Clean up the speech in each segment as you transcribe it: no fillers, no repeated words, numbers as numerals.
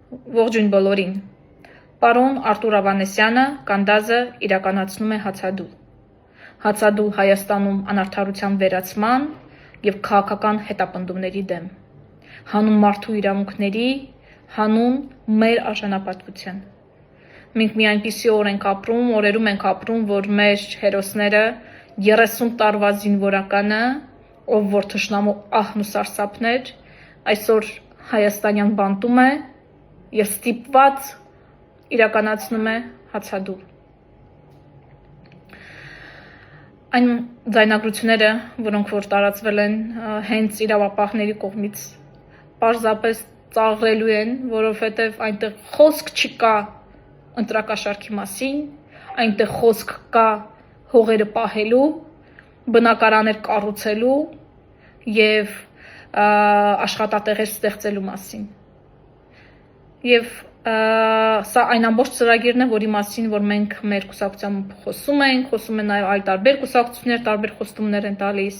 Ողջույն բոլորին։ Պարոն Արտուր Ավանեսյանը Կանդազը իրականացնում է հացադուլ։ Հացադուլ Հայաստանում անարդարության վերացման և քաղաքական հետապնդումների դեմ։ Հանուն մարդու իրավունքների, հանուն մեր արժանապատվության։ Մենք մի այնպիսի օրերում ենք ապրում, որ մեր հերոսները 30 տարվա զինվորականը, ով որ թշնամու ահն ու սարսափն էր, այսօր հայաստանյան բանտում է և ստիպված իրականացնում է հացադուլ։ Այն ձայնագրությունները, որոնք որ տարածվել են հենց իրավապահների կողմից, պարզապես ծաղրելու են, որովհետև այնտեղ խոսք չկա ընտրակաշառքի մասին, այնտեղ խոսք կա հողերը պահելու, բնակարաններ կառուցելու և աշխատատեղեր ստեղծելու մասին։ Եվ սա այն ամբողջ ծրագիրն է, որի մասին որ մենք մեր կուսակցությամբ խոսում ենք նաև այլ տարբեր կուսակցություններ, տարբեր խոստումներ են տալիս,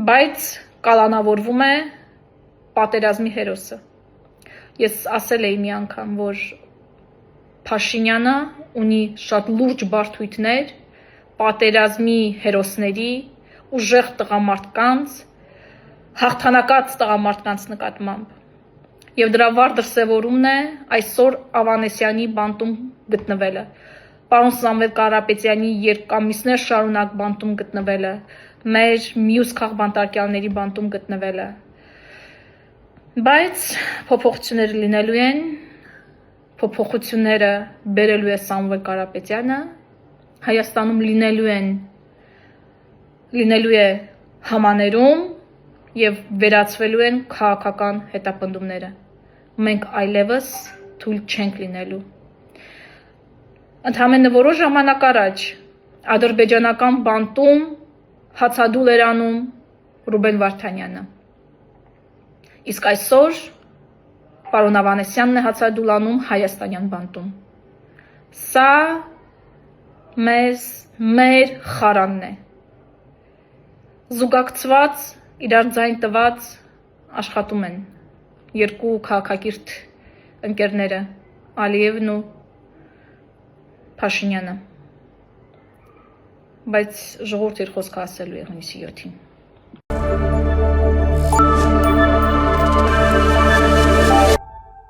բայց կալանավորվում է պատերազմի հերոսը։ Ես ասել էի մի անգամ, որ Փաշինյանը ունի շատ լուրջ բարդույթներ պատերազմի հերոսների, ուժեղ տղամարդկանց, հաղթանակած տղամարդկանց նկատմամբ։ Եվ դրա վառ դրսևորումն է այսօր Ավանեսյանի բանտում գտնվելը, պարոն Սամվել Կարապետյանի երկամիսներ շարունակ բանտում գտնվելը, մեր մյուս քաղբանտարկյալների բանտում գտնվելը։ Բայց փոփոխությունները լինելու են, փոփոխությունները բերելու է Սամվել Կարապետյանը, Հայաստանում լինելու է համաներում և վերացվելու են քաղաքական հետապնդումները։ Մենք այլևս թույլ չենք լինելու։ Ընդամենը որոշ ժամանակ առաջ ադրբեջանական բանտում հացադուլ էր անում Ռուբեն Վարդանյանը։ Իսկ այսօր պարոն Ավանեսյանն է հացադուլ անում հայաստանյան բանտում։ Սա մեր խարանն է։ Զուգակցված, իրար ձայն տված աշխատում են երկու քաղաքակիրթ ընկերները՝ Ալիևն ու Փաշինյանը, բայց ժողովուրդը իր խոսքը ասելու է հունիսի 7-ին։